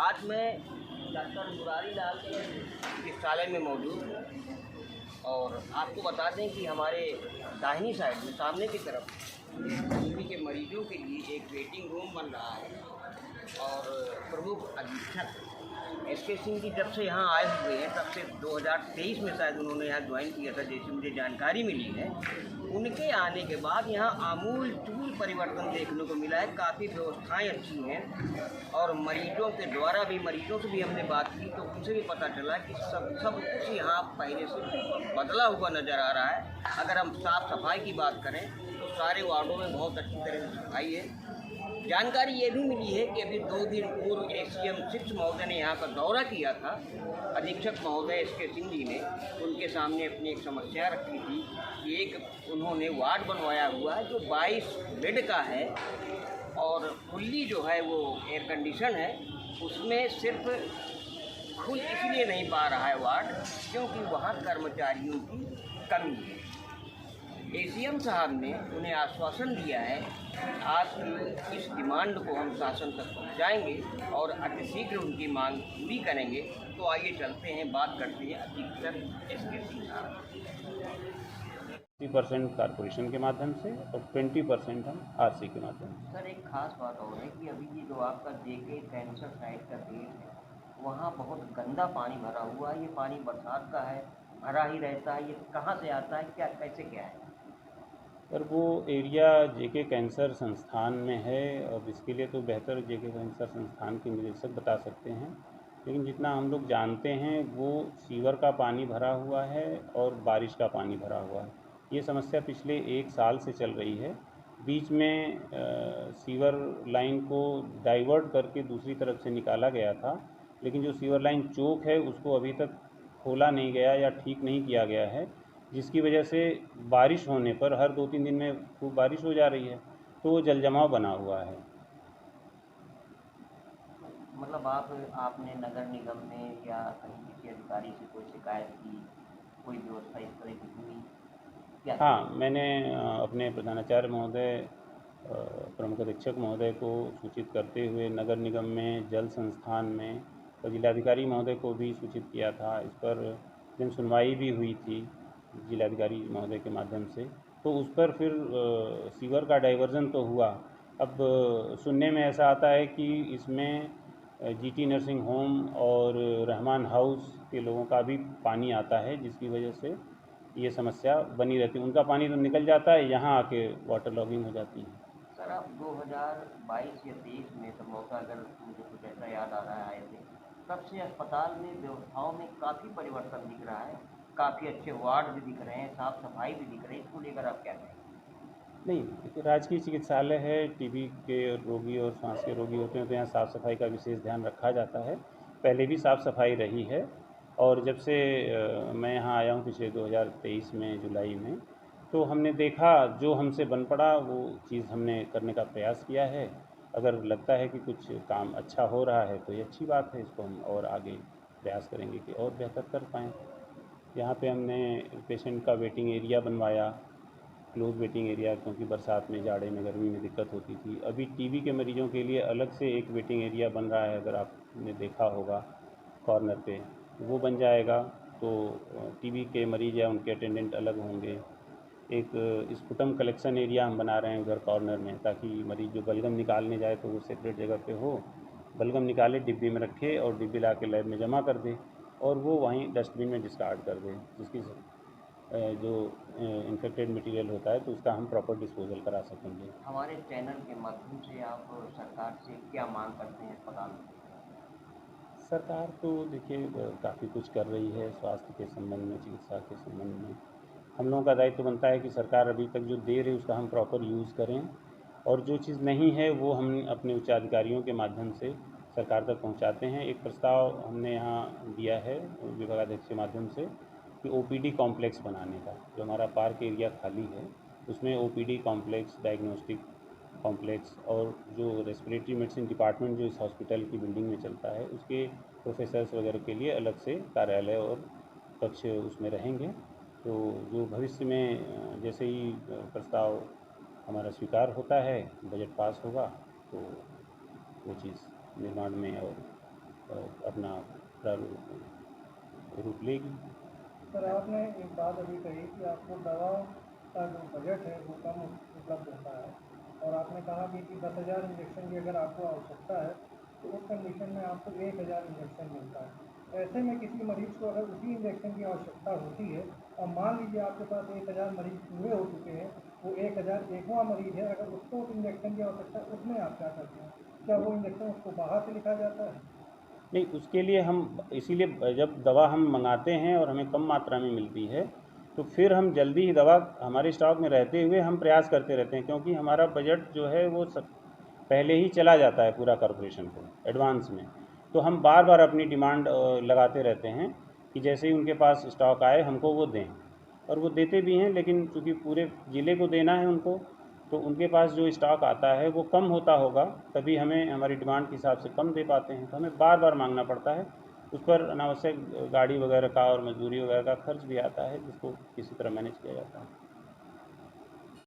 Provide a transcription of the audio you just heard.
आज मैं डॉक्टर मुरारी लाल के चिकित्सालय में मौजूद हूँ और आपको बता दें कि हमारे दाहिनी साइड में सामने की तरफ टीबी के मरीजों के लिए एक वेटिंग रूम बन रहा है और प्रमुख अधीक्षक एसके सिंह जी जब से यहाँ आए हुए हैं तब से 2023 में शायद उन्होंने यहाँ ज्वाइन किया था, जैसी मुझे जानकारी मिली है। उनके आने के बाद यहाँ आमूल चूल परिवर्तन देखने को मिला है। काफ़ी व्यवस्थाएं अच्छी हैं और मरीजों के द्वारा भी, मरीजों से भी हमने बात की तो उनसे भी पता चला कि सब कुछ यहाँ पहले से बदला हुआ नज़र आ रहा है। अगर हम साफ़ सफाई की बात करें तो सारे वार्डों में बहुत अच्छी तरह से सफाई है। जानकारी ये भी मिली है कि अभी 2 दिन पूर्व एसीएम 6 महोदय ने यहाँ का दौरा किया था। अधीक्षक महोदय एसके सिंह जी ने उनके सामने अपनी एक समस्या रखी थी कि एक उन्होंने वार्ड बनवाया हुआ है जो 22 बेड का है और फुल्ली जो है वो एयर कंडीशन है, उसमें सिर्फ खुल इसलिए नहीं पा रहा है वार्ड क्योंकि वहाँ कर्मचारियों की कमी है। एसीएम साहब ने उन्हें आश्वासन दिया है आपकी इस डिमांड को हम शासन तक पहुंचाएंगे और अतिशीघ्र उनकी मांग पूरी करेंगे। तो आइए चलते हैं, बात करते हैं अधीक्षक एसके सिंह साहब। 30% कॉरपोरेशन के माध्यम से और 20% हम आरसी के माध्यम से। सर एक खास बात और है कि अभी ये जो आपका जेके कैंसर साइट का गेट है वहाँ बहुत गंदा पानी भरा हुआ है। ये पानी बरसात का है, भरा ही रहता है। ये कहाँ से आता है, क्या कैसे क्या है? पर वो एरिया जेके कैंसर संस्थान में है। अब इसके लिए तो बेहतर जेके कैंसर संस्थान के निदेशक बता सकते हैं, लेकिन जितना हम लोग जानते हैं वो सीवर का पानी भरा हुआ है और बारिश का पानी भरा हुआ है। ये समस्या पिछले 1 साल से चल रही है। बीच में सीवर लाइन को डाइवर्ट करके दूसरी तरफ से निकाला गया था, लेकिन जो सीवर लाइन चोक है उसको अभी तक खोला नहीं गया या ठीक नहीं किया गया है, जिसकी वजह से बारिश होने पर हर 2-3 दिन में खूब बारिश हो जा रही है तो वो जल जमाव बना हुआ है। मतलब आपने नगर निगम में या कहीं किसी अधिकारी से कोई शिकायत की, कोई व्यवस्था इस तरह की हुई क्या? हाँ, मैंने अपने प्रधानाचार्य महोदय, प्रमुख अधीक्षक महोदय को सूचित करते हुए नगर निगम में, जल संस्थान में और जिलाधिकारी महोदय को भी सूचित किया था। इस पर जन सुनवाई भी हुई थी जिलाधिकारी महोदय के माध्यम से, तो उस पर फिर सीवर का डाइवर्जन तो हुआ। अब सुनने में ऐसा आता है कि इसमें जीटी नर्सिंग होम और रहमान हाउस के लोगों का भी पानी आता है, जिसकी वजह से ये समस्या बनी रहती है। उनका पानी तो निकल जाता है, यहाँ आके वाटर लॉगिंग हो जाती है। सर आप 2022 या 23 में संभवतः, अगर मुझे कुछ ऐसा याद आ रहा है, आए थे तब से अस्पताल में व्यवस्थाओं में काफ़ी परिवर्तन दिख रहा है। काफ़ी अच्छे वार्ड भी दिख रहे हैं, साफ़ सफाई भी दिख रही है। इसको लेकर आप क्या कहेंगे? नहीं, देखिए राजकीय चिकित्सालय है, टीबी के रोगी और सांस के रोगी होते हैं तो यहाँ साफ़ सफाई का विशेष ध्यान रखा जाता है। पहले भी साफ़ सफाई रही है और जब से मैं यहाँ आया हूँ पिछले 2023 में जुलाई में, तो हमने देखा जो हमसे बन पड़ा वो चीज़ हमने करने का प्रयास किया है। अगर लगता है कि कुछ काम अच्छा हो रहा है तो ये अच्छी बात है, इसको हम और आगे प्रयास करेंगे कि और बेहतर कर पाएँ। यहाँ पे हमने पेशेंट का वेटिंग एरिया बनवाया, क्लोज वेटिंग एरिया, क्योंकि बरसात में, जाड़े में, गर्मी में दिक्कत होती थी। अभी टीबी के मरीजों के लिए अलग से एक वेटिंग एरिया बन रहा है, अगर आपने देखा होगा कॉर्नर पे, वो बन जाएगा तो टीबी के मरीज या उनके अटेंडेंट अलग होंगे। एक स्पुटम कलेक्शन एरिया हम बना रहे हैं उधर कॉर्नर में, ताकि मरीज जो बलगम निकालने जाए तो वो सेपरेट जगह पे हो, बलगम निकाले डिब्बी में रखे और डिब्बी ला के लैब में जमा कर दे और वो वहीं डस्टबिन में डिस्कार्ड कर दे। जिसकी जो इन्फेक्टेड मटेरियल होता है तो उसका हम प्रॉपर डिस्पोजल करा सकेंगे। हमारे चैनल के माध्यम से आप सरकार से क्या मांग करते हैं अस्पताल में? सरकार तो देखिए काफ़ी कुछ कर रही है स्वास्थ्य के संबंध में, चिकित्सा के संबंध में। हम लोगों का दायित्व बनता है कि सरकार अभी तक जो दे रही है उसका हम प्रॉपर यूज़ करें और जो चीज़ नहीं है वो हम अपने उच्चाधिकारियों के माध्यम से सरकार तक पहुंचाते हैं। एक प्रस्ताव हमने यहाँ दिया है विभागाध्यक्ष के माध्यम से कि ओपीडी कॉम्प्लेक्स बनाने का, जो हमारा पार्क एरिया खाली है उसमें ओपीडी कॉम्प्लेक्स, डायग्नोस्टिक कॉम्प्लेक्स और जो रेस्पिरेटरी मेडिसिन डिपार्टमेंट जो इस हॉस्पिटल की बिल्डिंग में चलता है उसके प्रोफेसर्स वगैरह के लिए अलग से कार्यालय और कक्ष उसमें रहेंगे। तो जो भविष्य में जैसे ही प्रस्ताव हमारा स्वीकार होता है, बजट पास होगा तो वो चीज़ निर्माण में और अपना रूप लेगी। सर, आपने एक बात अभी कही कि आपको दवा का जो बजट है वो कम उपलब्ध होता है, और आपने कहा कि 10,000 इंजेक्शन की अगर आपको आवश्यकता है तो उस कंडीशन में आपको 1,000 इंजेक्शन मिलता है। ऐसे में किसी मरीज़ को अगर उसी इंजेक्शन की आवश्यकता होती है और मान लीजिए आपके पास 1,000 मरीज़ पूरे हो चुके हैं, वो 1,001वां मरीज़ है, अगर उसको उस इंजेक्शन की आवश्यकता है, उसमें आप क्या करते हैं? क्या वो इंजेक्शन उसको बाहर से लिखा जाता है? नहीं, उसके लिए हम इसीलिए जब दवा हम मंगाते हैं और हमें कम मात्रा में मिलती है तो फिर हम जल्दी ही दवा हमारे स्टॉक में रहते हुए हम प्रयास करते रहते हैं, क्योंकि हमारा बजट जो है वो सब पहले ही चला जाता है पूरा कॉरपोरेशन को एडवांस में। तो हम बार बार अपनी डिमांड लगाते रहते हैं कि जैसे ही उनके पास स्टॉक आए हमको वो दें, और वो देते भी हैं, लेकिन चूँकि पूरे ज़िले को देना है उनको, तो उनके पास जो स्टॉक आता है वो कम होता होगा, तभी हमें हमारी डिमांड के हिसाब से कम दे पाते हैं। तो हमें बार बार मांगना पड़ता है, उस पर अनावश्यक गाड़ी वगैरह का और मजदूरी वगैरह का खर्च भी आता है, जिसको किसी तरह मैनेज किया जाता है।